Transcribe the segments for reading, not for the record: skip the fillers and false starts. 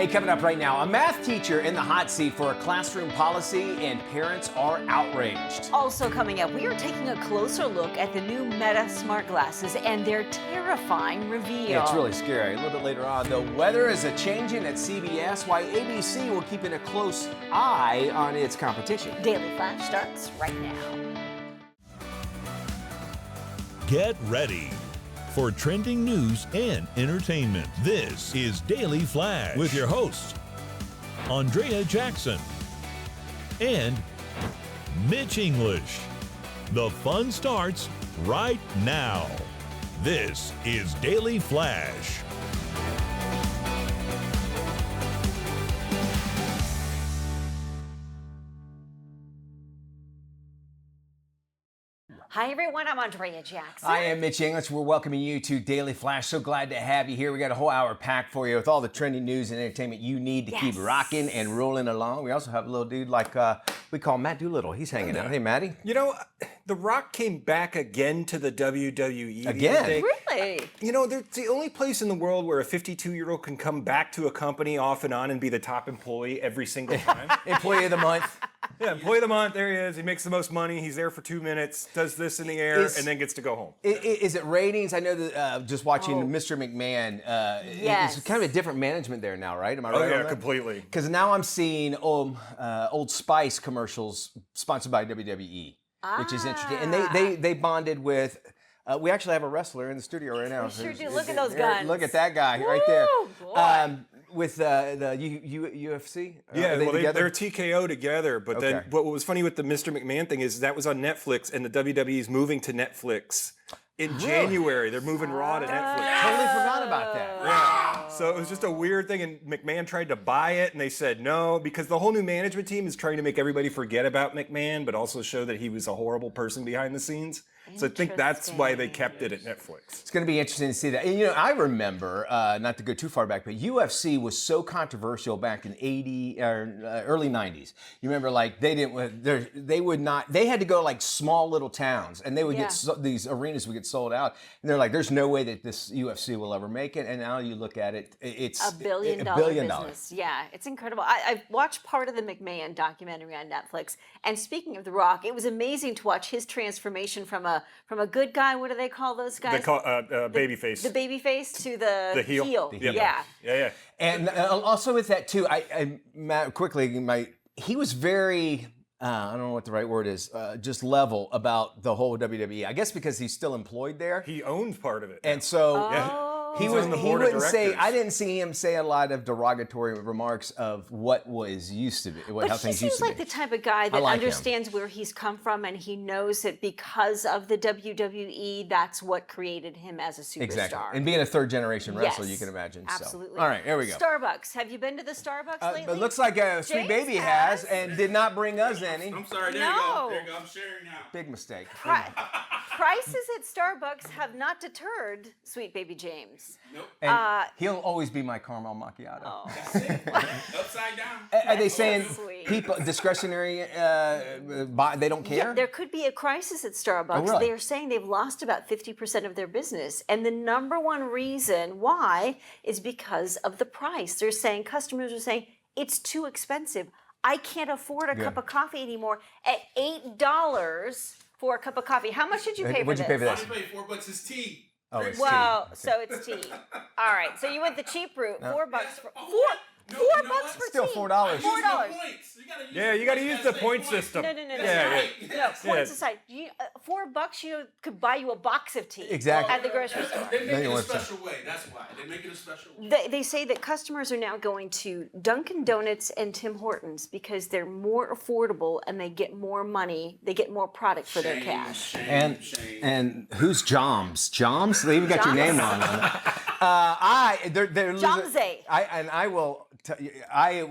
Hey, coming up right now, a math teacher in the hot seat for a classroom policy, and parents are outraged. Also coming up, we are taking a closer look at the new Meta smart glasses and their terrifying reveal. Yeah, it's really scary. A little bit later on, the weather is a-changing at CBS, why ABC will keeping a close eye on its competition. Daily Flash starts right now. Get ready for trending news and entertainment. This is Daily Flash with your hosts, Andrea Jackson and Mitch English. The fun starts right now. This is Daily Flash. Hi, everyone. I'm Andrea Jackson. I am Mitch English. We're welcoming you to Daily Flash. So glad to have you here. We got a whole hour packed for you with all the trending news and entertainment you need to keep rocking and rolling along. We also have a little dude like we call Matt Doolittle. He's hanging out. Hey, Matty. You know, The Rock came back again to the WWE. Again? Really? You know, it's the only place in the world where a 52-year-old can come back to a company off and on and be the top employee every single time. Employee of the month. Yeah, employee of the month, there he is. He makes the most money. He's there for 2 minutes, does this in the air, and then gets to go home. Is it ratings? I know that just watching Mr. McMahon, it's kind of a different management there now, right? Am I right? Oh, yeah, on that? completely. Because now I'm seeing Old Spice commercials sponsored by WWE, which is interesting. And they bonded with. We actually have a wrestler in the studio right now. We sure do. Look at those guns. Look at that guy right there. Boy. With the UFC? Yeah, they're TKO together. But then what was funny with the Mr. McMahon thing is that was on Netflix, and the WWE's moving to Netflix in January. They're moving Raw to Netflix. Totally forgot about that. Yeah. So it was just a weird thing, and McMahon tried to buy it, and they said no, because the whole new management team is trying to make everybody forget about McMahon, but also show that he was a horrible person behind the scenes. So I think that's why they kept it at Netflix. It's going to be interesting to see that. And, I remember, not to go too far back, but UFC was so controversial back in early 90s. You remember, like, they had to go to, like, small little towns, and they would these arenas would get sold out. And they're like, there's no way that this UFC will ever make it. And now you look at it, it's $1 billion business. Yeah, it's incredible. I've watched part of the McMahon documentary on Netflix. And speaking of The Rock, it was amazing to watch his transformation from a good guy. What do they call those guys? They call babyface. The babyface to the heel. Yeah. And also with that too, Matt, quickly, he was very. I don't know what the right word is. Just level about the whole WWE. I guess because he's still employed there. He owns part of it. And so he wouldn't say. I didn't see him say a lot of derogatory remarks of what was used to be. How things used to be. But he seems like the type of guy that understands where he's come from, and he knows that because of the WWE, that's what created him as a superstar. Exactly. And being a third-generation wrestler, you can imagine. Absolutely. So. All right, here we go. Starbucks. Have you been to the Starbucks lately? It looks like Sweet Baby has, and did not bring us any. I'm sorry. There you go. I'm sharing now. Big mistake. Prices at Starbucks have not deterred Sweet Baby James. Nope. And he'll always be my caramel macchiato. Oh. That's it. Upside down. Are they saying people discretionary? They don't care. Yeah, there could be a crisis at Starbucks. Oh, really? They are saying they've lost about 50% of their business, and the number one reason why is because of the price. They're saying customers are saying it's too expensive. I can't afford a cup of coffee anymore at $8 for a cup of coffee. How much did you pay for this? What'd you pay for this? I paid $4 is tea. Oh, it's well, tea. so it's tea. All right, so you went the cheap route. $4 for No, $4 bucks for Still tea. $4. $4. You got to use the point system. No. No, points aside. $4 could buy you a box of tea. Exactly. At the grocery store. They make it a special way. That's why. They make it a special way. They say that customers are now going to Dunkin' Donuts and Tim Hortons because they're more affordable and they get more money. They get more product for their cash. And who's Joms? Joms? They even got your name on it. They're Jomze. I will. I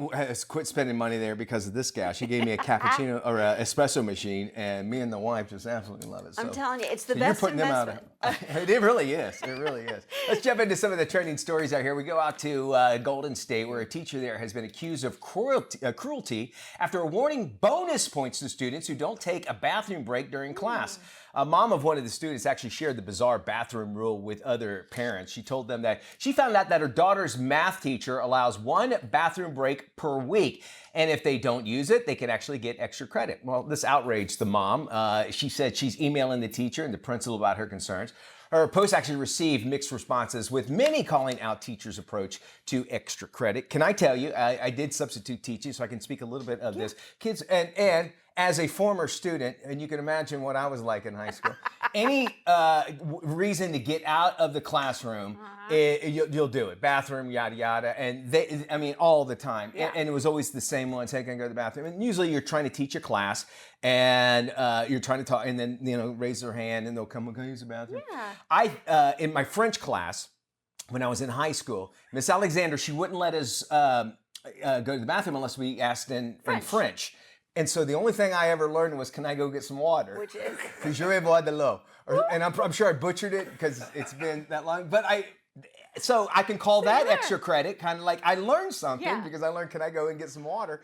quit spending money there because of this guy. She gave me a cappuccino or an espresso machine, and me and the wife just absolutely love it. I'm telling you, it's the you're best putting investment. Them out. It really is. It really is. Let's jump into some of the trending stories out here. We go out to Golden State, where a teacher there has been accused of cruelty after awarding bonus points to students who don't take a bathroom break during class. A mom of one of the students actually shared the bizarre bathroom rule with other parents. She told them that she found out that her daughter's math teacher allows one bathroom break per week. And if they don't use it, they can actually get extra credit. Well, this outraged the mom. She said she's emailing the teacher and the principal about her concerns. Her post actually received mixed responses, with many calling out teachers' approach to extra credit. Can I tell you, I did substitute teaching, so I can speak a little bit of this. Kids, and as a former student, and you can imagine what I was like in high school, any reason to get out of the classroom, you'll do it. Bathroom, yada, yada. And all the time. Yeah. And it was always the same one. Hey, can I go to the bathroom? And usually you're trying to teach a class and you're trying to talk, and then, raise their hand and they'll come, can I use the bathroom? Yeah. In my French class, when I was in high school, Miss Alexander, she wouldn't let us go to the bathroom unless we asked in French. And so the only thing I ever learned was, can I go get some water? Which is? Je bois de l'eau. And I'm sure I butchered it because it's been that long. But so I can call that extra credit, kind of like I learned something because I learned, can I go and get some water?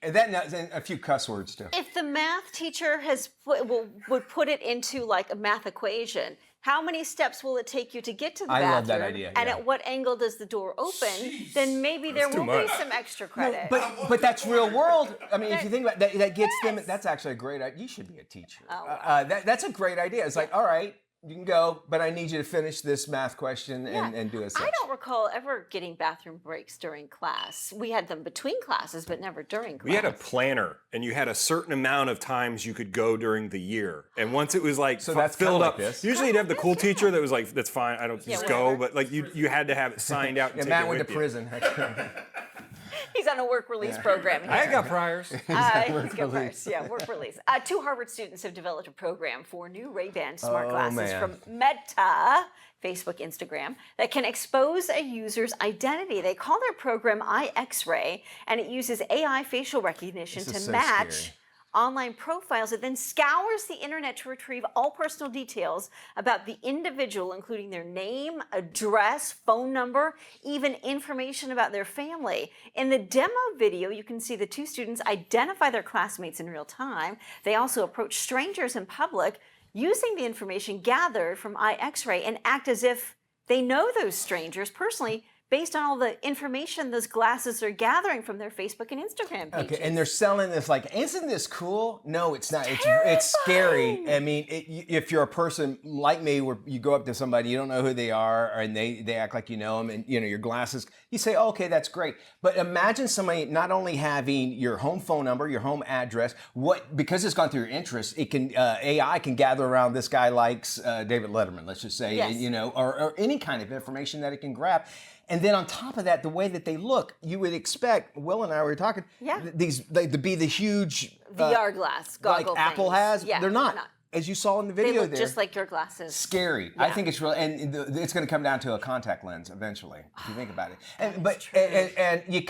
And and a few cuss words too. If the math teacher would put it into like a math equation, how many steps will it take you to get to the bathroom? I love that idea. And yeah. at what angle does the door open? Then maybe there will be some extra credit. But that's real world. I mean, if you think about that, that gets them. That's actually a great idea. You should be a teacher. That's a great idea. It's like, all right, you can go, but I need you to finish this math question and do a section. I don't recall ever getting bathroom breaks during class. We had them between classes, but never during class. We had a planner, and you had a certain amount of times you could go during the year. And once it was like that's filled like up, this. usually you'd have the cool teacher that was like, "That's fine, I don't just go." whatever. But like you had to have it signed out. And take Matt it went to with you. prison. He's on a work release program. I got priors. He's got priors. Yeah, work release. 2 Harvard students have developed a program for new Ray-Ban smart glasses from Meta, Facebook, Instagram, that can expose a user's identity. They call their program iX-Ray, and it uses AI facial recognition This to is so match scary. online profiles. It then scours the internet to retrieve all personal details about the individual, including their name, address, phone number, even information about their family. In the demo video, you can see the 2 students identify their classmates in real time. They also approach strangers in public using the information gathered from iX-Ray and act as if they know those strangers personally, based on all the information those glasses are gathering from their Facebook and Instagram pages. Okay, and they're selling this like, isn't this cool? No, it's not. It's scary. I mean, if you're a person like me, where you go up to somebody, you don't know who they are, and they act like you know them, and your glasses, you say, oh, okay, that's great. But imagine somebody not only having your home phone number, your home address, because it's gone through your interests, it can AI can gather around this guy likes David Letterman, let's just say, Yes. or any kind of information that it can grab. And then on top of that, the way that they look, you would expect, Will and I were talking, to be the huge VR glass, goggle like Apple things. has. Yeah, they're not. As you saw in the video They look there. just like your glasses. Scary. I think it's real, and it's going to come down to a contact lens eventually, if you think about it. And you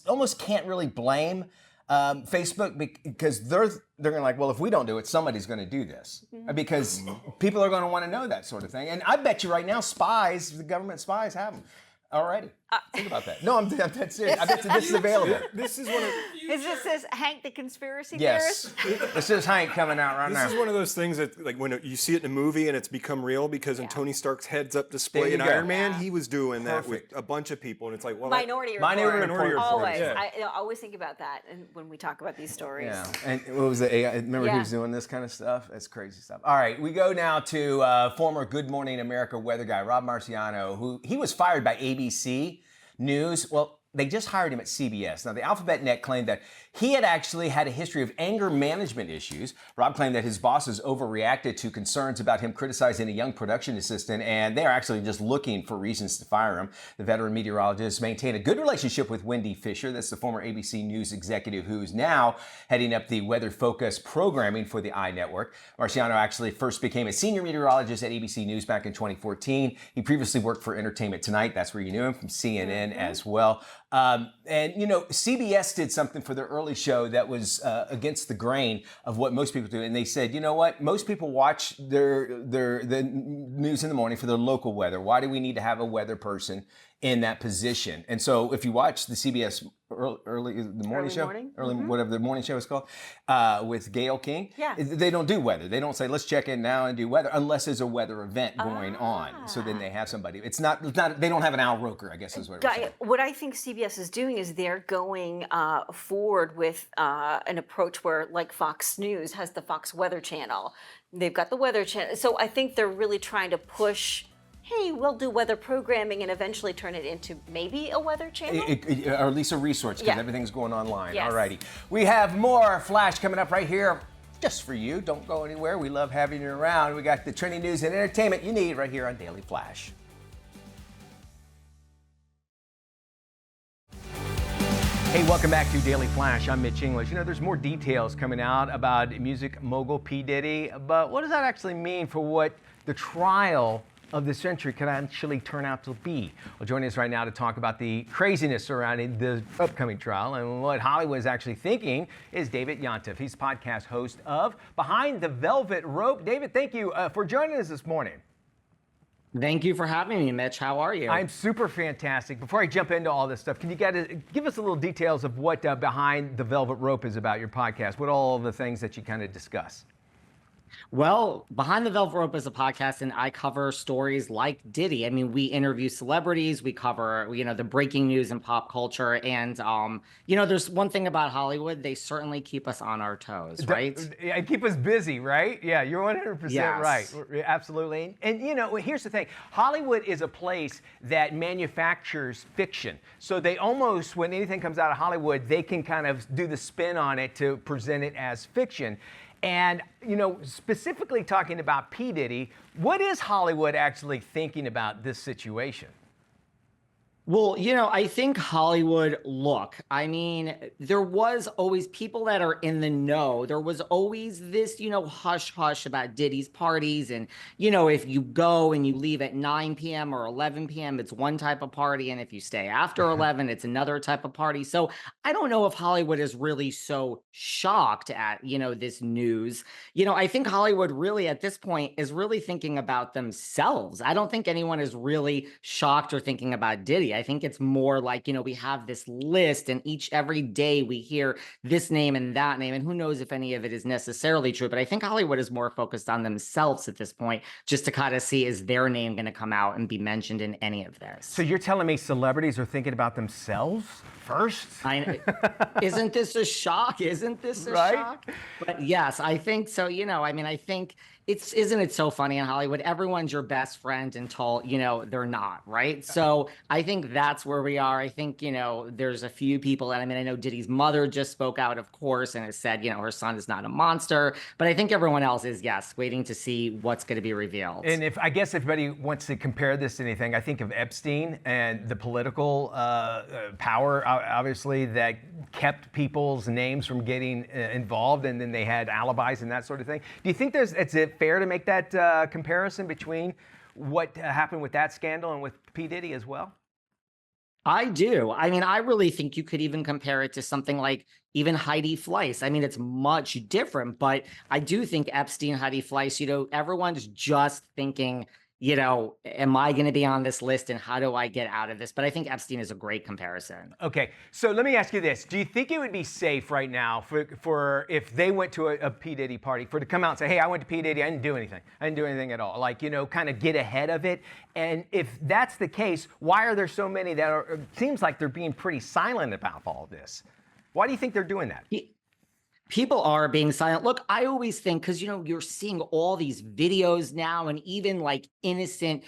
almost can't really blame Facebook because they're going to like, well, if we don't do it, somebody's going to do this because people are going to want to know that sort of thing. And I bet you right now, the government spies have them already. Think about that. No, I'm dead serious. I bet you this is available. This is one of. Is this Hank the conspiracy Yes. theorist? This is Hank coming out right now. This is one of those things that, like, when you see it in a movie and it's become real, because in Tony Stark's heads-up display There in you go. Iron Man, he was doing that with Perfect. a bunch of people, and it's like, well, Minority Report. Minority Report. Always. Yeah. I always think about that when we talk about these stories. Yeah, and what was it? Remember he was doing this kind of stuff? That's crazy stuff. All right, we go now to former Good Morning America weather guy, Rob Marciano, who he was fired by ABC News. Well, they just hired him at CBS. Now, the Alphabet Net claimed that he had actually had a history of anger management issues. Rob claimed that his bosses overreacted to concerns about him criticizing a young production assistant, and they are actually just looking for reasons to fire him. The veteran meteorologist maintained a good relationship with Wendy Fisher. That's the former ABC News executive who is now heading up the weather-focused programming for the iNetwork. Marciano actually first became a senior meteorologist at ABC News back in 2014. He previously worked for Entertainment Tonight. That's where you knew him, from CNN as well. And, CBS did something for their early show that was against the grain of what most people do. And they said, you know what? Most people watch the news in the morning for their local weather. Why do we need to have a weather person in that position? And so if you watch the CBS early the morning Early show, morning? whatever the morning show is called, with Gail King. Yeah. They don't do weather. They don't say let's check in now and do weather unless there's a weather event going on. So then they have somebody. It's not. They don't have an Al Roker, I guess is what we're saying. What I think CBS is doing is they're going forward with an approach where, like Fox News has the Fox Weather Channel, they've got the Weather Channel. So I think they're really trying to push, hey, we'll do weather programming and eventually turn it into maybe a weather channel? Or at least a resource because everything's going online. Yes. Alrighty. We have more Flash coming up right here just for you. Don't go anywhere. We love having you around. We got the trending news and entertainment you need right here on Daily Flash. Hey, welcome back to Daily Flash. I'm Mitch English. You know, there's more details coming out about music mogul P. Diddy, but what does that actually mean for what the trial of the century could actually turn out to be? Well, joining us right now to talk about the craziness surrounding the upcoming trial and what Hollywood is actually thinking is David Yontef. He's podcast host of Behind the Velvet Rope. David, thank you for joining us this morning. Thank you for having me, Mitch. How are you? I'm super fantastic. Before I jump into all this stuff, can you guys give us a little details of what Behind the Velvet Rope is about, your podcast? What all the things that you kind of discuss? Well, Behind the Velvet Rope is a podcast, and I cover stories like Diddy. I mean, we interview celebrities, we cover, the breaking news and pop culture. And, there's one thing about Hollywood, they certainly keep us on our toes, right? Keep us busy, right? Yeah, you're 100% right. Absolutely. And, here's the thing. Hollywood is a place that manufactures fiction. So they almost, when anything comes out of Hollywood, they can kind of do the spin on it to present it as fiction. And, specifically talking about P. Diddy, what is Hollywood actually thinking about this situation? Well, I think Hollywood, look, I mean, there was always people that are in the know. There was always this, hush hush about Diddy's parties. And, if you go and you leave at 9 p.m. or 11 p.m., it's one type of party. And if you stay after 11, it's another type of party. So I don't know if Hollywood is really so shocked at, this news. I think Hollywood really at this point is really thinking about themselves. I don't think anyone is really shocked or thinking about Diddy. I think it's more like, we have this list and every day we hear this name and that name, and who knows if any of it is necessarily true. But I think Hollywood is more focused on themselves at this point, just to kind of see, is their name going to come out and be mentioned in any of this? So you're telling me celebrities are thinking about themselves first? Isn't this a shock? Isn't this a shock? But yes, I think so. I think isn't it so funny in Hollywood? Everyone's your best friend until, they're not, right? So I think that's where we are. I think, there's a few people, and I know Diddy's mother just spoke out, of course, and has said, her son is not a monster. But I think everyone else is, yes, waiting to see what's going to be revealed. And if anybody wants to compare this to anything, I think of Epstein and the political power, obviously, that kept people's names from getting involved, and then they had alibis and that sort of thing. Do you think is it fair to make that comparison between what happened with that scandal and with P. Diddy as well? I do. I really think you could even compare it to something like even Heidi Fleiss. It's much different, but I do think Epstein, Heidi Fleiss, everyone's just thinking, am I going to be on this list and how do I get out of this? But I think Epstein is a great comparison. Okay, so let me ask you this. Do you think it would be safe right now for if they went to a P. Diddy party, to come out and say, hey, I went to P. Diddy, I didn't do anything. I didn't do anything at all. Kind of get ahead of it. And if that's the case, why are there so many that it seems like they're being pretty silent about all this? Why do you think they're doing that? People are being silent. Look, I always think, because, you're seeing all these videos now and even like innocent,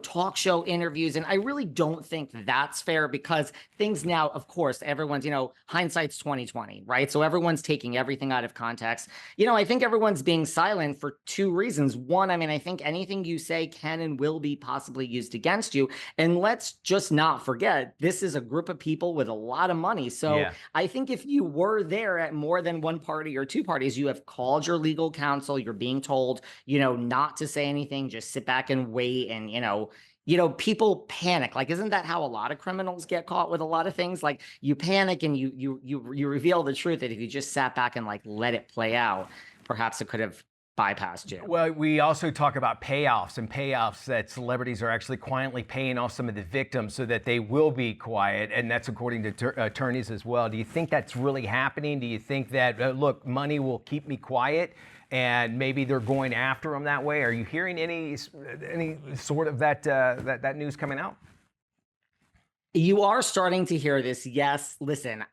talk show interviews. And I really don't think that's fair because things now, of course, everyone's, hindsight's 2020, right? So everyone's taking everything out of context. I think everyone's being silent for two reasons. One, I think anything you say can and will be possibly used against you. And let's just not forget, this is a group of people with a lot of money. So I think if you were there at more than one party or two parties, you have called your legal counsel, you're being told, not to say anything, just sit back and wait. And, people panic. Like, isn't that how a lot of criminals get caught with a lot of things? Like, you panic and you reveal the truth that if you just sat back and let it play out, perhaps it could have bypassed you. Well, we also talk about payoffs that celebrities are actually quietly paying off some of the victims so that they will be quiet, and that's according to attorneys as well. Do you think that's really happening? Do you think that, look, money will keep me quiet, and maybe they're going after them that way? Are you hearing any sort of that news coming out? You are starting to hear this. Yes. Listen,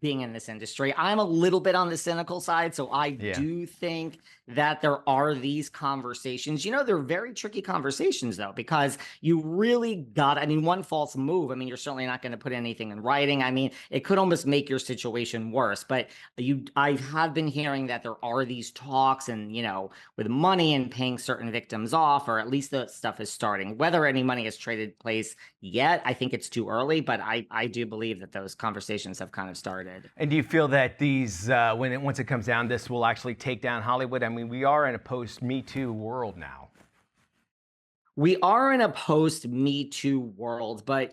being in this industry, I'm a little bit on the cynical side. So I do think that there are these conversations. They're very tricky conversations, though, because you really one false move. You're certainly not going to put anything in writing. It could almost make your situation worse. But I have been hearing that there are these talks and, with money and paying certain victims off, or at least the stuff is starting. Whether any money has traded place yet, I think it's too early. But I do believe that those conversations have kind of started. And do you feel that these, once it comes down, this will actually take down Hollywood? We are in a post-Me Too world now. We are in a post-Me Too world, but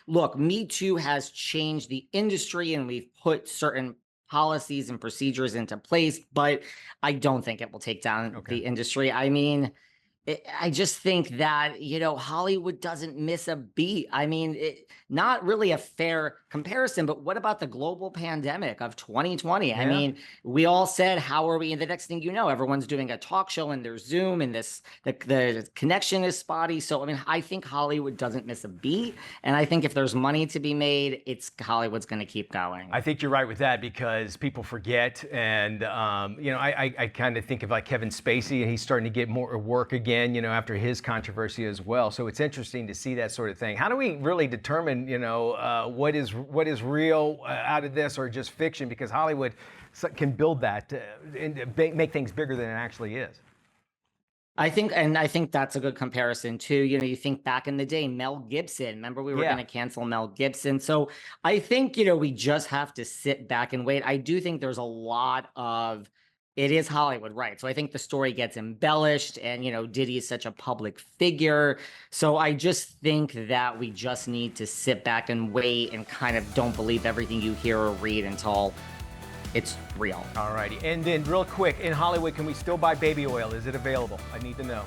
look, Me Too has changed the industry, and we've put certain policies and procedures into place, but I don't think it will take down the industry. I just think that, Hollywood doesn't miss a beat. Not really a fair comparison, but what about the global pandemic of 2020? Yeah. We all said, how are we? And the next thing you know, everyone's doing a talk show in their Zoom, and the connection is spotty. So, I think Hollywood doesn't miss a beat. And I think if there's money to be made, Hollywood's going to keep going. I think you're right with that, because people forget. And, I kind of think of like Kevin Spacey, and he's starting to get more work again, after his controversy as well. So it's interesting to see that sort of thing. How do we really determine, what is real out of this, or just fiction? Because Hollywood can build that and make things bigger than it actually is. I think that's a good comparison too. You think back in the day, Mel Gibson, remember we were going to cancel Mel Gibson. So I think, we just have to sit back and wait. I do think there's a lot of, it is Hollywood, right? So I think the story gets embellished, and, Diddy is such a public figure. So I just think that we just need to sit back and wait, and kind of don't believe everything you hear or read until it's real. All righty. And then real quick, in Hollywood, can we still buy baby oil? Is it available? I need to know.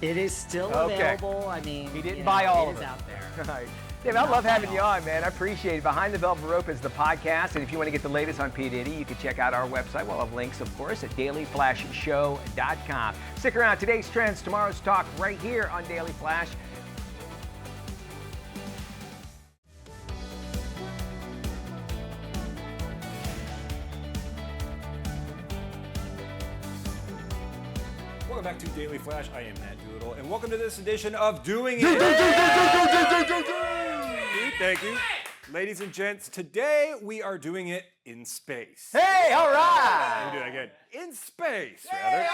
It is still available. He didn't buy all of it. It is out there. All right. Dave, I love having you on, man. I appreciate it. Behind the Velvet Rope is the podcast, and if you want to get the latest on P. Diddy, you can check out our website. We'll have links, of course, at dailyflashshow.com. Stick around. Today's trends, tomorrow's talk, right here on Daily Flash. Welcome back to Daily Flash. I am Matt Doolittle, and welcome to this edition of Doing It. Thank you. Ladies and gents, today we are doing it in space. Hey, all right. Let me do that again. In space, rather.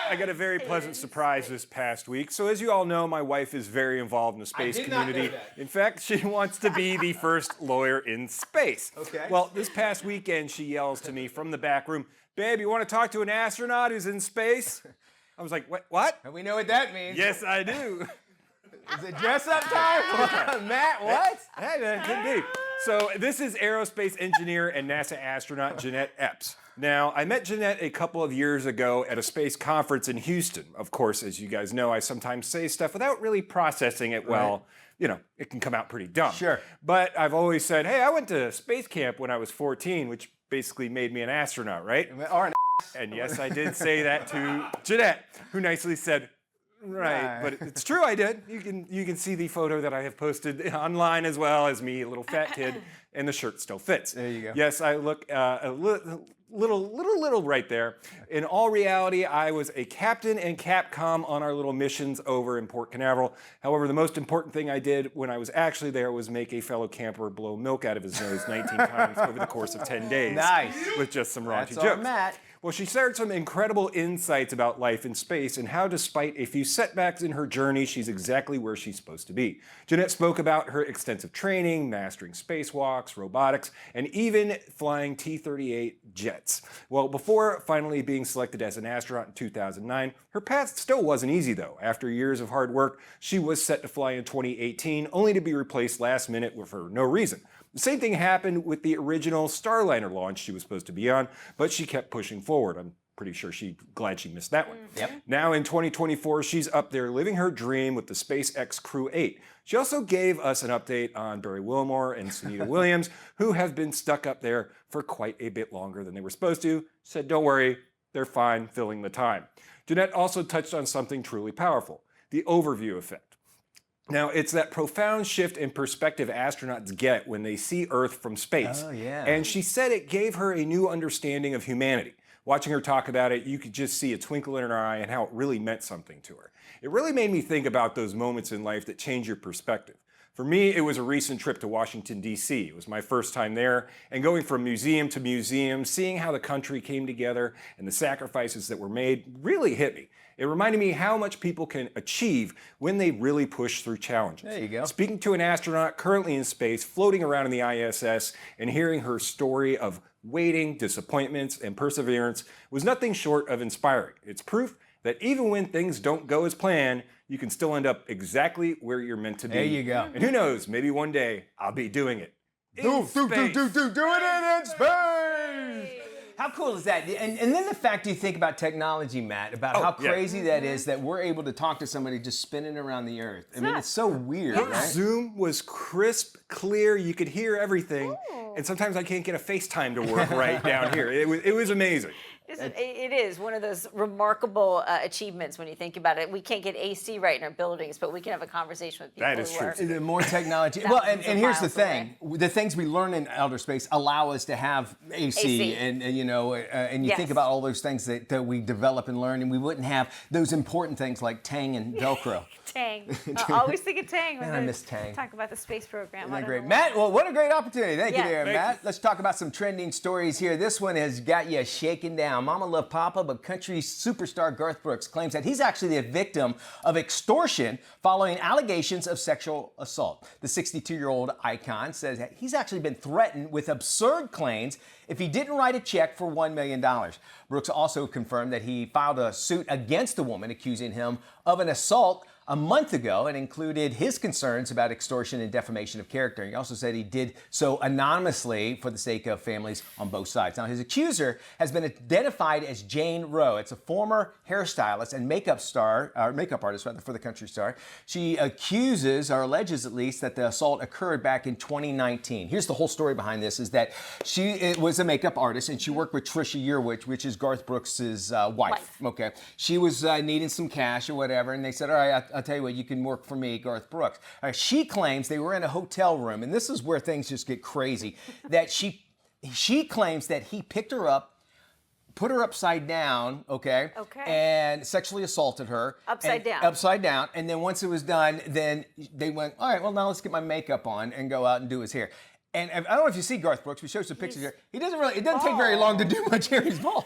I got a very pleasant surprise this past week. So as you all know, my wife is very involved in the space community. In fact, she wants to be the first lawyer in space. Okay. Well, this past weekend, she yells to me from the back room, "Babe, you want to talk to an astronaut who's in space?" I was like, what? And we know what that means. Yes, I do. Is it dress-up time? Matt, what? Hey, man, could be. So this is aerospace engineer and NASA astronaut Jeanette Epps. Now, I met Jeanette a couple of years ago at a space conference in Houston. Of course, as you guys know, I sometimes say stuff without really processing it well. Right. It can come out pretty dumb. Sure. But I've always said, hey, I went to space camp when I was 14, which basically made me an astronaut, right? Or an And yes, I did say that to Jeanette, who nicely said, right, but it's true, I did. You can see the photo that I have posted online, as well as me, a little fat kid, and the shirt still fits. There you go. Yes, I look a little right there. In all reality, I was a captain and Capcom on our little missions over in Port Canaveral. However, the most important thing I did when I was actually there was make a fellow camper blow milk out of his nose 19 times over the course of 10 days. Nice. With just some raunchy That's jokes. our Matt. Well, she shared some incredible insights about life in space and how, despite a few setbacks in her journey, she's exactly where she's supposed to be. Jeanette spoke about her extensive training, mastering spacewalks, robotics, and even flying T-38 jets. Well, before finally being selected as an astronaut in 2009, her path still wasn't easy, though. After years of hard work, she was set to fly in 2018, only to be replaced last minute for no reason. The same thing happened with the original Starliner launch she was supposed to be on, but she kept pushing forward. I'm pretty sure glad she missed that one. Yep. Now in 2024, she's up there living her dream with the SpaceX Crew 8. She also gave us an update on Barry Wilmore and Sunita Williams, who have been stuck up there for quite a bit longer than they were supposed to. Said, don't worry, they're fine filling the time. Jeanette also touched on something truly powerful, the overview effect. Now, it's that profound shift in perspective astronauts get when they see Earth from space. Oh, yeah. And she said it gave her a new understanding of humanity. Watching her talk about it, you could just see a twinkle in her eye and how it really meant something to her. It really made me think about those moments in life that change your perspective. For me, it was a recent trip to Washington, D.C. It was my first time there, and going from museum to museum, seeing how the country came together and the sacrifices that were made really hit me. It reminded me how much people can achieve when they really push through challenges. There you go. Speaking to an astronaut currently in space, floating around in the ISS, and hearing her story of waiting, disappointments, and perseverance was nothing short of inspiring. It's proof that even when things don't go as planned, you can still end up exactly where you're meant to be. There you go. And who knows, maybe one day I'll be doing it. Do it in space! How cool is that? And then the fact you think about technology, Matt, about how crazy that is that we're able to talk to somebody just spinning around the Earth. I mean, it's so weird, right? Zoom was crisp, clear, you could hear everything. And sometimes I can't get a FaceTime to work right down here. It was amazing. It is one of those remarkable achievements when you think about it. We can't get AC right in our buildings, but we can have a conversation with people That is who true. are The more technology. Well, and thousands of here's the miles thing: the things we learn in outer space allow us to have AC. And you know, and you think Yes. about all those things that we develop and learn, and we wouldn't have those important things like Tang and Velcro. Tang. I always think of Tang when Man, I they miss Tang. talk about the space program. Isn't I that don't great? know Matt, why. well, what a great opportunity. Thank you Yeah. there, Thank Matt. Let's talk about some trending stories here. This one has got you shaken down. Mama love Papa, but country superstar Garth Brooks claims that he's actually the victim of extortion following allegations of sexual assault. The 62-year-old icon says that he's actually been threatened with absurd claims if he didn't write a check for $1 million. Brooks also confirmed that he filed a suit against a woman accusing him of an assault a month ago and included his concerns about extortion and defamation of character. He also said he did so anonymously for the sake of families on both sides. Now, his accuser has been identified as Jane Rowe. It's a former hairstylist and makeup artist for the country star. She accuses, or alleges at least, that the assault occurred back in 2019. Here's the whole story behind this: is that she was a makeup artist and she worked with Trisha Yearwood, which is Garth Brooks' wife. Okay, she was needing some cash or whatever, and they said, "All right, I'll tell you what, you can work for me, Garth Brooks." She claims they were in a hotel room, and this is where things just get crazy, that she claims that he picked her up, put her upside down, okay, and sexually assaulted her. Upside down. And then once it was done, then they went, all right, well, now let's get my makeup on and go out and do his hair. And I don't know if you see Garth Brooks. We showed some pictures here. It doesn't take very long to do much hair. He's bald.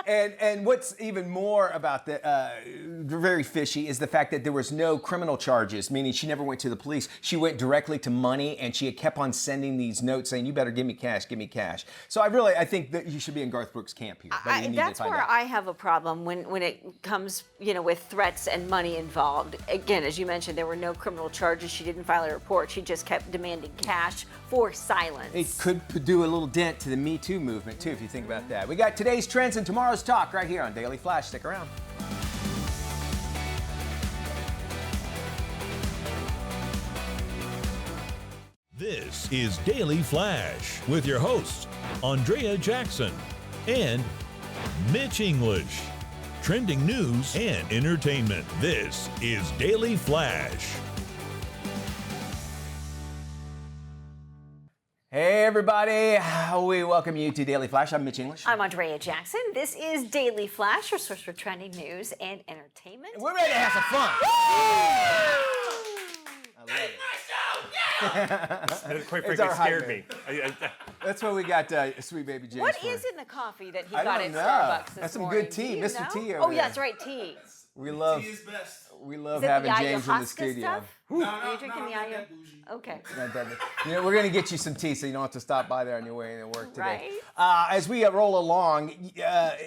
And what's even more about very fishy is the fact that there was no criminal charges, meaning she never went to the police. She went directly to money, and she had kept on sending these notes saying, "You better give me cash, give me cash." So I think that you should be in Garth Brooks' camp here. That's where I have a problem when it comes, with threats and money involved. Again, as you mentioned, there were no criminal charges. She didn't file a report. She just kept demanding cash for silence. It could do a little dent to the Me Too movement, too, if you think about that. We got today's trends and tomorrow's talk right here on Daily Flash. Stick around. This is Daily Flash with your hosts, Andrea Jackson and Mitch English. Trending news and entertainment. This is Daily Flash. Hey, everybody. We welcome you to Daily Flash. I'm Mitch English. I'm Andrea Jackson. This is Daily Flash, your source for trending news and entertainment. We're ready to have some fun. I love it. That quite It's frankly our hype scared me. That's why we got Sweet Baby James. What is in the coffee that he I got don't at know. Starbucks this That's some morning? good tea, Do you Mr. know? T over Oh, yeah, there. that's right, tea. We love Tea is best. We love Is it the having James in the ayahuasca studio. stuff? No, Are you drinking the not ayahuasca? that bougie. Okay. You know, we're going to get you some tea so you don't have to stop by there on your way to work today. Right. As we roll along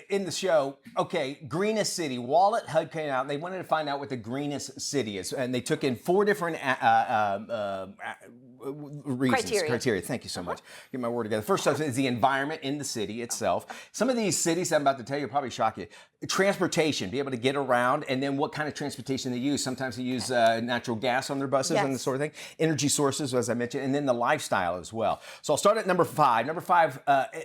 in the show, okay, greenest city. Wallet HUD came out and they wanted to find out what the greenest city is. And they took in 4 different reasons. Criteria. Thank you so much. Get my word together. First off is the environment in the city itself. Some of these cities I'm about to tell you will probably shock you. Transportation, be able to get around, and then what kind of transportation they use. Sometimes they use natural gas on their buses and the sort of thing. Energy sources, as I mentioned, and then the lifestyle as well. So I'll start at number 5. Number 5,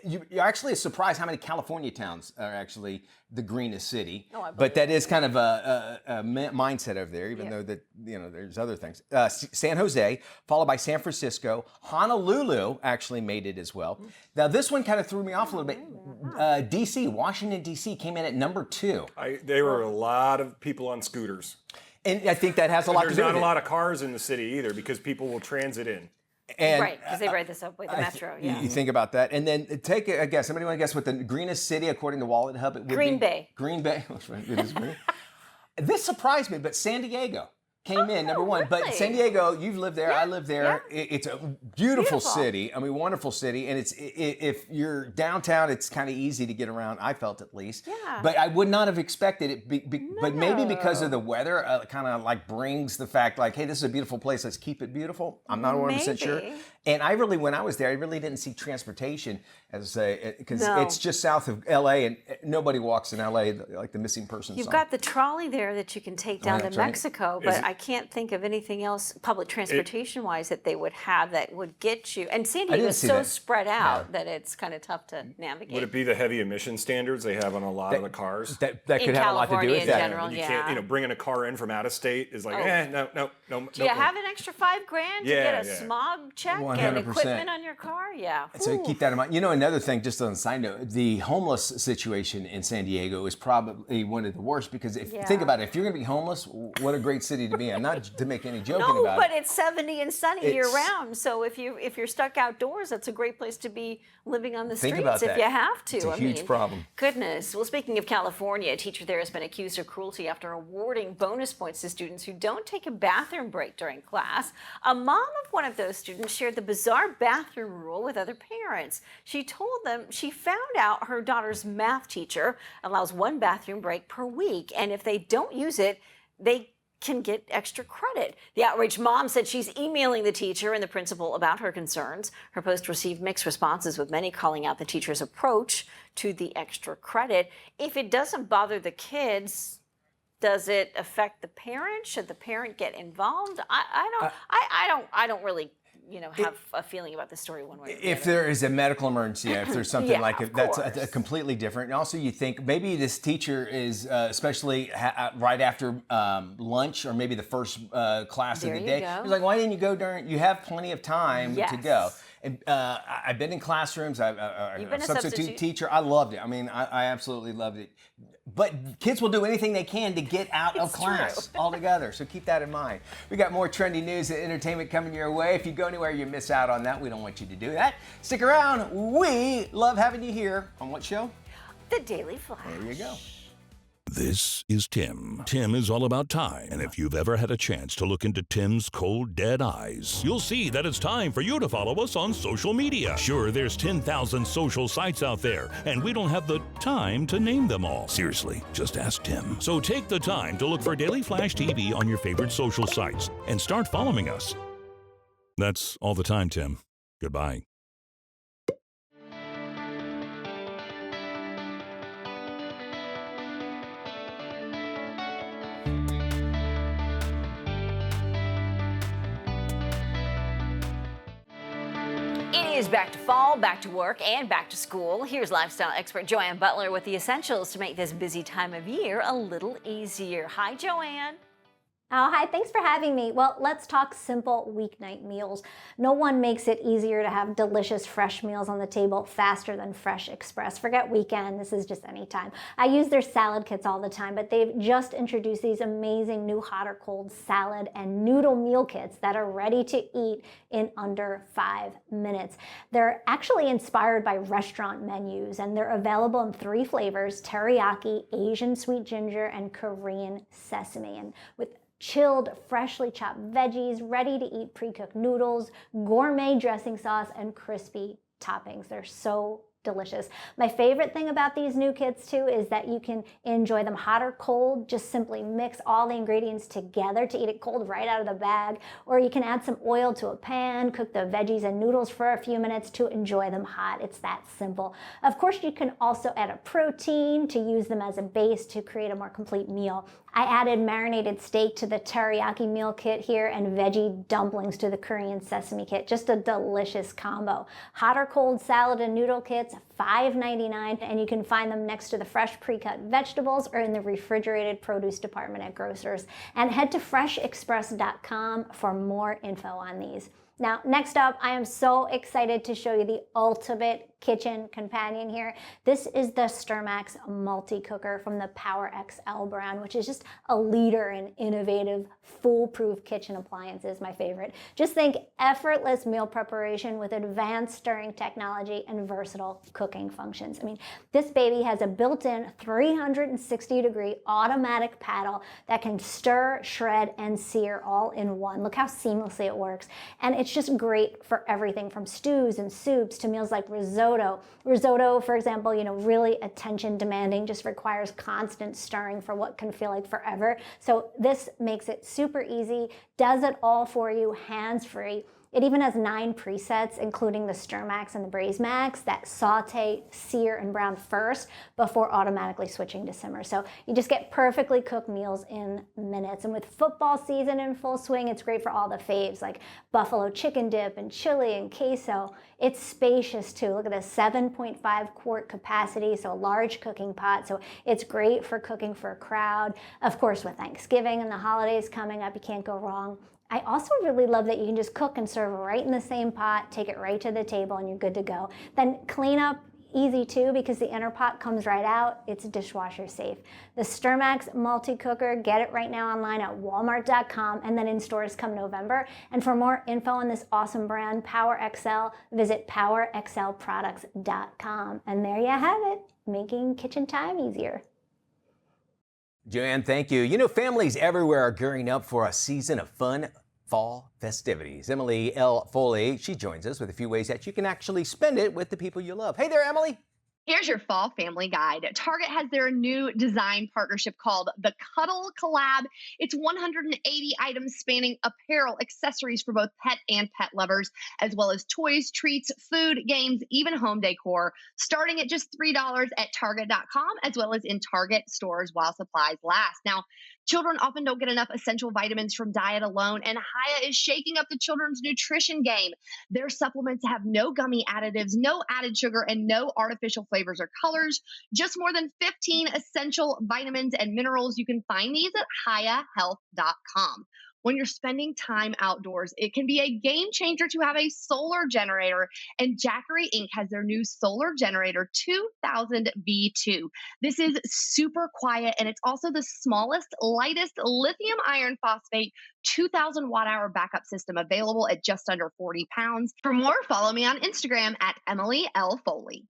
you're actually surprised how many California towns are actually the greenest city. But that is kind of a mindset over there, even though that there's other things. San Jose, followed by San Francisco. Honolulu actually made it as well. Now this one kind of threw me off a little bit. D.C., Washington D.C. came in at number 2. There were a lot of people on scooters. And I think that has a lot to do with it. There's not a lot of cars in the city either because people will transit in. And, right, because they ride the subway, the metro. Yeah. You think about that, and then take a guess. Somebody want to guess what the greenest city according to Wallet Hub it would Green be? Bay. Green Bay. That's right. It is green. This surprised me, but San Diego came in number 1. But really? San Diego, you've lived there. I live there. Yeah. It's a beautiful city. I mean, wonderful city. And if you're downtown, it's kind of easy to get around. I felt at least. Yeah. But I would not have expected it. But maybe because of the weather, kind of like brings the fact like, hey, this is a beautiful place. Let's keep it beautiful. I'm not 100% sure. And I really, when I was there, I really didn't see transportation as because it's just south of L.A. and nobody walks in L.A. like the missing person You've song. got the trolley there that you can take down to that's right. Mexico, but I can't think of anything else public transportation-wise that they would have that would get you. And San Diego is so spread out that it's kind of tough to navigate. Would it be the heavy emission standards they have on a lot of the cars? That could have a lot to do with in that. general, You can't, bringing a car in from out of state is like, no. Do you have an extra $5,000 to get a smog check 100%. and equipment on your car? Yeah. So keep that in mind. You know, another thing, just on a side note, the homeless situation in San Diego is probably one of the worst because think about it, if you're going to be homeless, what a great city to be in. Not to make any joking about it. No, but it's 70 and sunny year round. So if you're stuck outdoors, that's a great place to be living on the streets if you have to. It's a huge problem. Goodness. Well, speaking of California, a teacher there has been accused of cruelty after awarding bonus points to students who don't take a bathroom break during class. A mom of one of those students shared the bizarre bathroom rule with other parents. She told them she found out her daughter's math teacher allows 1 bathroom break per week, and if they don't use it, they can get extra credit. The outraged mom said she's emailing the teacher and the principal about her concerns. Her post received mixed responses, with many calling out the teacher's approach to the extra credit. If it doesn't bother the kids, does it affect the parent? Should the parent get involved? I don't really have a feeling about the story one way or the If other. there is a medical emergency, if there's something like it, that's course. completely different. And also you think maybe this teacher is, especially right after lunch or maybe the first class of the day, he's like, why didn't you go during, you have plenty of time to go. And I've been in classrooms, I'm a substitute teacher. I loved it. I mean, I absolutely loved it. But kids will do anything they can to get out of class altogether. So keep that in mind. We got more trendy news and entertainment coming your way. If you go anywhere, you miss out on that. We don't want you to do that. Stick around. We love having you here. On what show? The Daily Flash. There you go. This is Tim. Tim is all about time, and if you've ever had a chance to look into Tim's cold, dead eyes, you'll see that it's time for you to follow us on social media. Sure, there's 10,000 social sites out there, and we don't have the time to name them all. Seriously, just ask Tim. So take the time to look for Daily Flash TV on your favorite social sites and start following us. That's all the time, Tim. Goodbye. It is back to fall, back to work, and back to school. Here's lifestyle expert Joanne Butler with the essentials to make this busy time of year a little easier. Hi, Joanne. Oh, hi, thanks for having me. Well, let's talk simple weeknight meals. No one makes it easier to have delicious fresh meals on the table faster than Fresh Express. Forget weekend, this is just any time. I use their salad kits all the time, but they've just introduced these amazing new hot or cold salad and noodle meal kits that are ready to eat in under 5 minutes. They're actually inspired by restaurant menus, and they're available in 3 flavors: teriyaki, Asian sweet ginger, and Korean sesame. And with chilled, freshly chopped veggies, ready-to-eat pre-cooked noodles, gourmet dressing sauce, and crispy toppings. They're so delicious. My favorite thing about these new kits too is that you can enjoy them hot or cold. Just simply mix all the ingredients together to eat it cold right out of the bag, or you can add some oil to a pan, cook the veggies and noodles for a few minutes to enjoy them hot. It's that simple. Of course, you can also add a protein to use them as a base to create a more complete meal. I added marinated steak to the teriyaki meal kit here and veggie dumplings to the Korean sesame kit. Just a delicious combo. Hot or cold salad and noodle kits, $5.99, and you can find them next to the fresh pre-cut vegetables or in the refrigerated produce department at grocers. And head to freshexpress.com for more info on these. Now, next up, I am so excited to show you the ultimate kitchen companion here. This is the Sturmax multi-cooker from the Power XL brand, which is just a leader in innovative, foolproof kitchen appliances, my favorite. Just think effortless meal preparation with advanced stirring technology and versatile cooking functions. I mean, this baby has a built-in 360-degree automatic paddle that can stir, shred, and sear all in one. Look how seamlessly it works. And it's just great for everything from stews and soups to meals like risotto. Risotto, for example, really attention demanding, just requires constant stirring for what can feel like forever. So this makes it super easy, does it all for you, hands-free. It even has 9 presets, including the Stir Max and the Braise Max, that saute, sear, and brown first before automatically switching to simmer. So you just get perfectly cooked meals in minutes. And with football season in full swing, it's great for all the faves like buffalo chicken dip and chili and queso. It's spacious too. Look at this, 7.5 quart capacity, so a large cooking pot. So it's great for cooking for a crowd. Of course, with Thanksgiving and the holidays coming up, you can't go wrong. I also really love that you can just cook and serve right in the same pot, take it right to the table, and you're good to go. Then clean up easy too, because the inner pot comes right out. It's dishwasher safe. The Sturmax multi-cooker, get it right now online at walmart.com and then in stores come November. And for more info on this awesome brand, Power XL, visit powerxlproducts.com. And there you have it, making kitchen time easier. Joanne, thank you. You know, families everywhere are gearing up for a season of fun fall festivities. Emily L. Foley, she joins us with a few ways that you can actually spend it with the people you love. Hey there, Emily. Here's your fall family guide. Target has their new design partnership called the Cuddle Collab. It's 180 items spanning apparel, accessories for both pet and pet lovers, as well as toys, treats, food, games, even home decor, starting at just $3 at Target.com, as well as in Target stores while supplies last. Now, children often don't get enough essential vitamins from diet alone, and Hiya is shaking up the children's nutrition game. Their supplements have no gummy additives, no added sugar, and no artificial flavors or colors. Just more than 15 essential vitamins and minerals. You can find these at HiyaHealth.com. When you're spending time outdoors, it can be a game changer to have a solar generator, and Jackery Inc. has their new solar generator 2000 V2. This is super quiet, and it's also the smallest, lightest lithium iron phosphate 2000 watt-hour backup system available at just under 40 pounds. For more, follow me on Instagram at Emily L. Foley.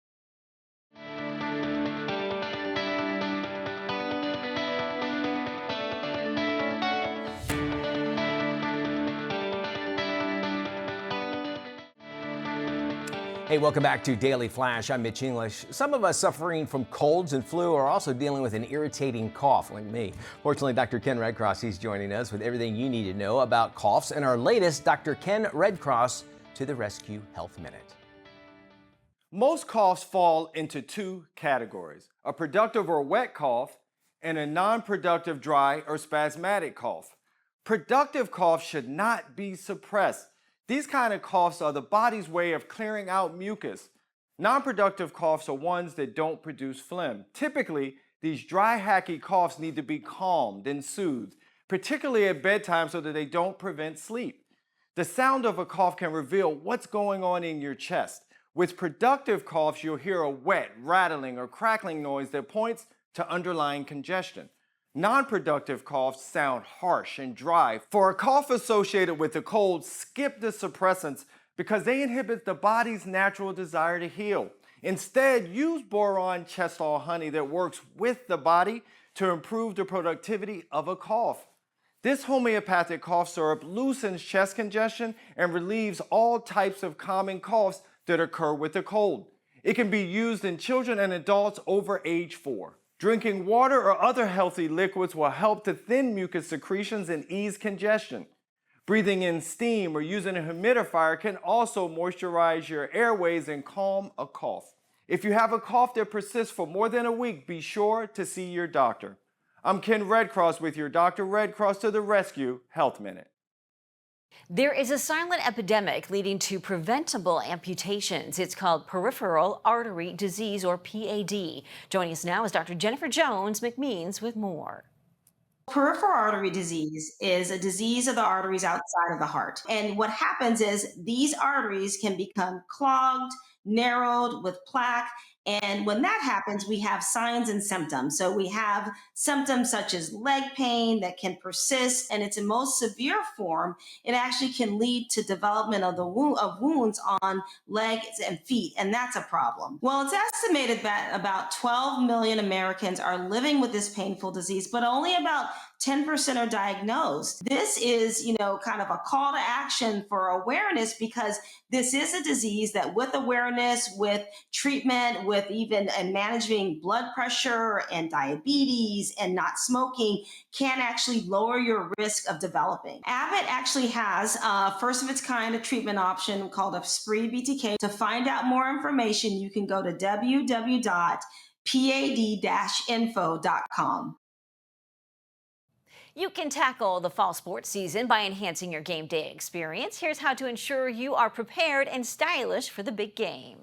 Hey, welcome back to Daily Flash. I'm Mitch English. Some of us suffering from colds and flu are also dealing with an irritating cough, like me. Fortunately, Dr. Ken Redcross, he's joining us with everything you need to know about coughs and our latest Dr. Ken Redcross to the Rescue Health Minute. Most coughs fall into 2 categories: a productive or wet cough and a non-productive dry or spasmodic cough. Productive coughs should not be suppressed. These kind of coughs are the body's way of clearing out mucus. Non-productive coughs are ones that don't produce phlegm. Typically, these dry, hacky coughs need to be calmed and soothed. particularly at bedtime so that they don't prevent sleep. The sound of a cough can reveal what's going on in your chest. With productive coughs, you'll hear a wet, rattling, or crackling noise that points to underlying congestion. Non-productive coughs sound harsh and dry. For a cough associated with a cold, skip the suppressants because they inhibit the body's natural desire to heal. Instead, use boron chestol honey that works with the body to improve the productivity of a cough. This homeopathic cough syrup loosens chest congestion and relieves all types of common coughs that occur with a cold. It can be used in children and adults over age 4. Drinking water or other healthy liquids will help to thin mucus secretions and ease congestion. Breathing in steam or using a humidifier can also moisturize your airways and calm a cough. If you have a cough that persists for more than a week, be sure to see your doctor. I'm Ken Redcross with your Dr. Redcross to the Rescue Health Minute. There is a silent epidemic leading to preventable amputations. It's called peripheral artery disease, or PAD. Joining us now is Dr. Jennifer Jones McMeans with more. Peripheral artery disease is a disease of the arteries outside of the heart. And what happens is these arteries can become clogged, narrowed with plaque. And when that happens, we have signs and symptoms. So we have symptoms such as leg pain that can persist, and it's in most severe form. It actually can lead to development of wounds on legs and feet, and that's a problem. Well, it's estimated that about 12 million Americans are living with this painful disease, but only about 10% are diagnosed. This is, kind of a call to action for awareness, because this is a disease that with awareness, with treatment, with even and managing blood pressure and diabetes and not smoking can actually lower your risk of developing. Abbott actually has first of its kind a treatment option called a spree BTK. To find out more information, you can go to www.pad-info.com. You can tackle the fall sports season by enhancing your game day experience. Here's how to ensure you are prepared and stylish for the big game.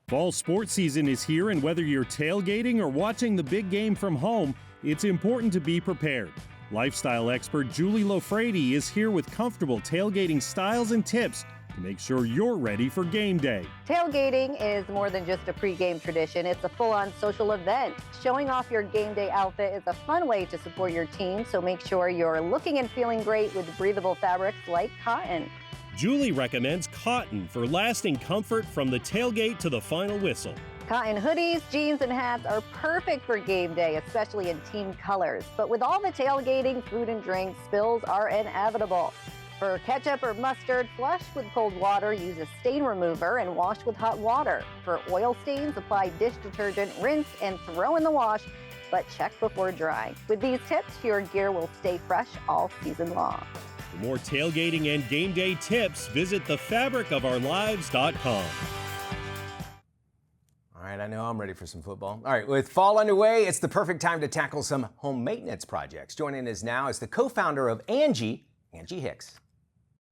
Fall sports season is here, and whether you're tailgating or watching the big game from home, it's important to be prepared. Lifestyle expert Julie Lofrady is here with comfortable tailgating styles and tips to make sure you're ready for game day. Tailgating is more than just a pregame tradition. It's a full-on social event. Showing off your game day outfit is a fun way to support your team, so make sure you're looking and feeling great with breathable fabrics like cotton. Julie recommends cotton for lasting comfort from the tailgate to the final whistle. Cotton hoodies, jeans, and hats are perfect for game day, especially in team colors. But with all the tailgating, food and drinks, spills are inevitable. For ketchup or mustard, flush with cold water, use a stain remover, and wash with hot water. For oil stains, apply dish detergent, rinse, and throw in the wash, but check before drying. With these tips, your gear will stay fresh all season long. For more tailgating and game day tips, visit thefabricofourlives.com. All right, I know I'm ready for some football. All right, with fall underway, it's the perfect time to tackle some home maintenance projects. Joining us now is the co-founder of Angie Hicks.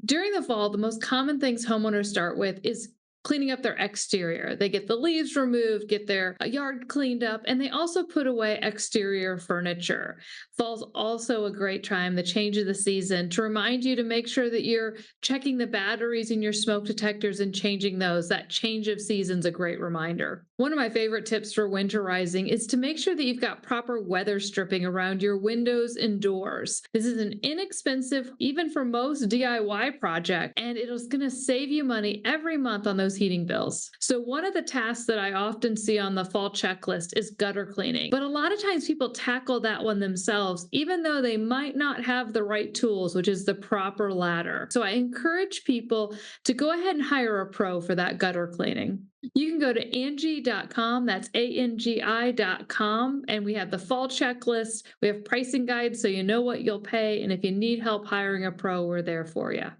During the fall, the most common things homeowners start with is cleaning up their exterior. They get the leaves removed, get their yard cleaned up, and they also put away exterior furniture. Fall's also a great time, the change of the season, to remind you to make sure that you're checking the batteries in your smoke detectors and changing those. That change of season's a great reminder. One of my favorite tips for winterizing is to make sure that you've got proper weather stripping around your windows and doors. This is an inexpensive, even for most DIY project, and it's going to save you money every month on those heating bills. So one of the tasks that I often see on the fall checklist is gutter cleaning. But a lot of times people tackle that one themselves, even though they might not have the right tools, which is the proper ladder. So I encourage people to go ahead and hire a pro for that gutter cleaning. You can go to Angie.com, that's ANGI.com, and we have the fall checklist. We have pricing guides so you know what you'll pay, and if you need help hiring a pro, we're there for you.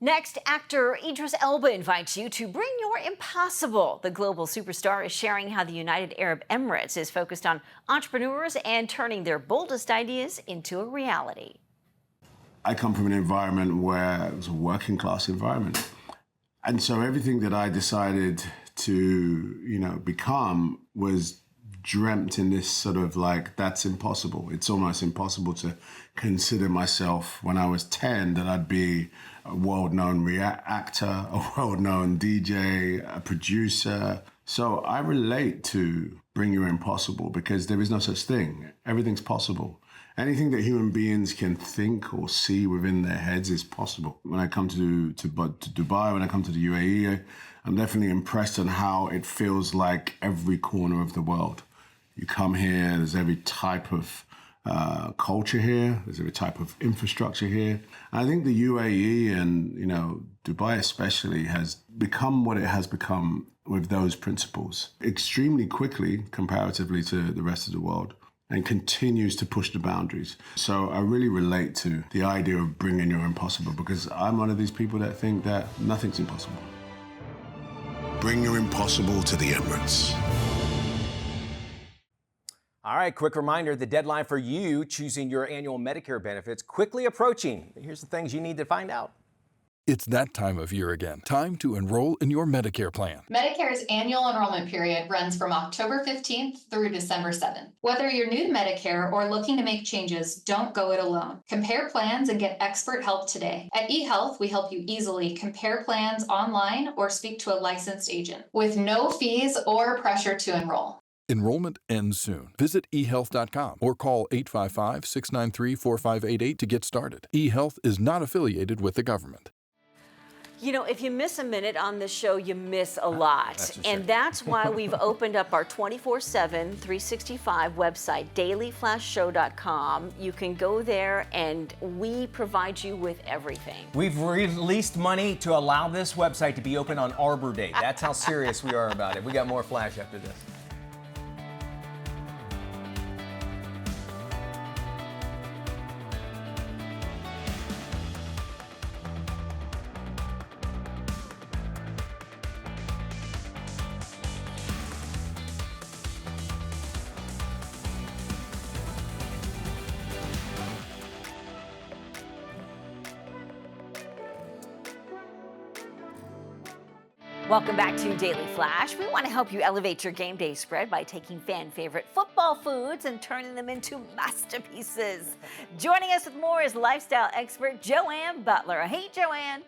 Next, actor Idris Elba invites you to bring your impossible. The global superstar is sharing how the United Arab Emirates is focused on entrepreneurs and turning their boldest ideas into a reality. I come from an environment where it was a working class environment. And so everything that I decided to, become was dreamt in this sort of like, that's impossible. It's almost impossible to consider myself when I was 10 that I'd be a world-known actor, a world-known DJ, a producer. So I relate to Bring Your Impossible because there is no such thing. Everything's possible. Anything that human beings can think or see within their heads is possible. When I come to Dubai, when I come to the UAE, I'm definitely impressed on how it feels like every corner of the world. You come here, there's every type of culture here, there's every type of infrastructure here. And I think the UAE and, you know, Dubai especially has become what it has become with those principles extremely quickly comparatively to the rest of the world, and continues to push the boundaries. So I really relate to the idea of bringing your impossible because I'm one of these people that think that nothing's impossible. Bring your impossible to the Emirates. All right, quick reminder, the deadline for you choosing your annual Medicare benefits quickly approaching. Here's the things you need to find out. It's that time of year again. Time to enroll in your Medicare plan. Medicare's annual enrollment period runs from October 15th through December 7th. Whether you're new to Medicare or looking to make changes, don't go it alone. Compare plans and get expert help today. At eHealth, we help you easily compare plans online or speak to a licensed agent with no fees or pressure to enroll. Enrollment ends soon. Visit eHealth.com or call 855-693-4588 to get started. eHealth is not affiliated with the government. You know, if you miss a minute on this show, you miss a lot. And that's why we've opened up our 24/7, 365 website, dailyflashshow.com. You can go there and we provide you with everything. We've released money to allow this website to be open on Arbor Day. That's how serious we are about it. We got more Flash after this. Welcome back to Daily Flash. We want to help you elevate your game day spread by taking fan favorite football foods and turning them into masterpieces. Joining us with more is lifestyle expert Joanne Butler. Hey, Joanne.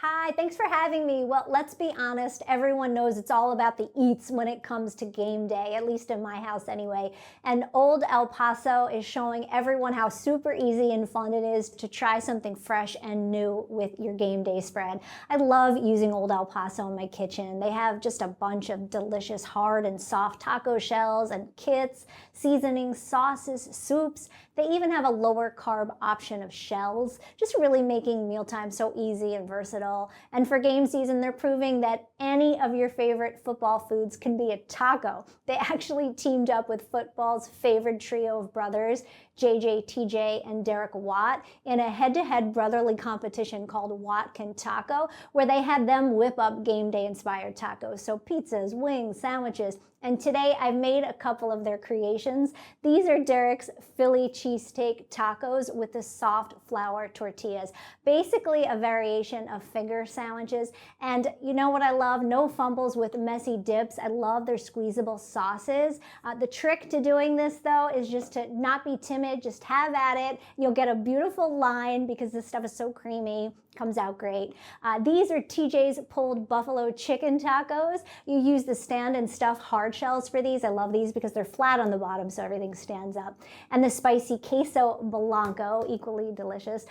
Hi, thanks for having me. Well, let's be honest, everyone knows it's all about the eats when it comes to game day, at least in my house anyway. And Old El Paso is showing everyone how super easy and fun it is to try something fresh and new with your game day spread. I love using Old El Paso in my kitchen. They have just a bunch of delicious hard and soft taco shells and kits, seasonings, sauces, soups. They even have a lower carb option of shells, just really making mealtime so easy and versatile. And for game season, they're proving that any of your favorite football foods can be a taco. They actually teamed up with football's favorite trio of brothers, JJ, TJ, and Derek Watt, in a head-to-head brotherly competition called Watt Can Taco, where they had them whip up game day inspired tacos. So pizzas, wings, sandwiches. And today I've made a couple of their creations. These are Derek's Philly cheesesteak tacos with the soft flour tortillas. Basically a variation of finger sandwiches. And you know what I love? No fumbles with messy dips. I love their squeezable sauces. The trick to doing this though is just to not be timid, just have at it. You'll get a beautiful line because this stuff is so creamy. Comes out great. These are TJ's pulled buffalo chicken tacos. You use the stand and stuff hard shells for these. I love these because they're flat on the bottom so everything stands up. And the spicy queso blanco, equally delicious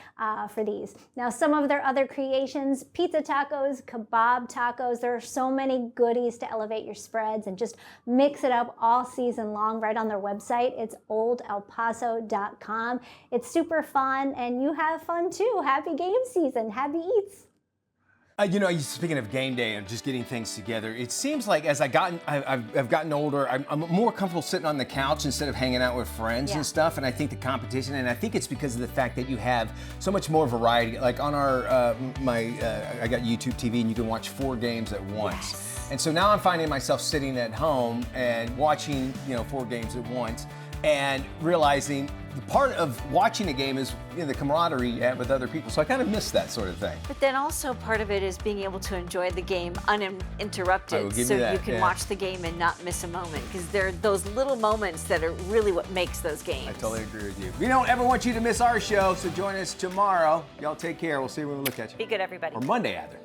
for these. Now some of their other creations, pizza tacos, kebab tacos. There are so many goodies to elevate your spreads and just mix it up all season long right on their website. It's oldelpaso.com. It's super fun and you have fun too. Happy game season. Happy eats. You know, speaking of game day and just getting things together, it seems like as I've gotten older, I'm more comfortable sitting on the couch instead of hanging out with friends and stuff. And I think the competition, and I think it's because of the fact that you have so much more variety. Like on our I got YouTube TV, and you can watch 4 games at once. Yes. And so now I'm finding myself sitting at home and watching 4 games at once. and realizing the part of watching a game is the camaraderie you have with other people. So I kind of miss that sort of thing. But then also part of it is being able to enjoy the game uninterrupted, so you can watch the game and not miss a moment, because there are those little moments that are really what makes those games. I totally agree with you. We don't ever want you to miss our show, so join us tomorrow. Y'all take care. We'll see you when we look at you. Be good, everybody. Or Monday, either.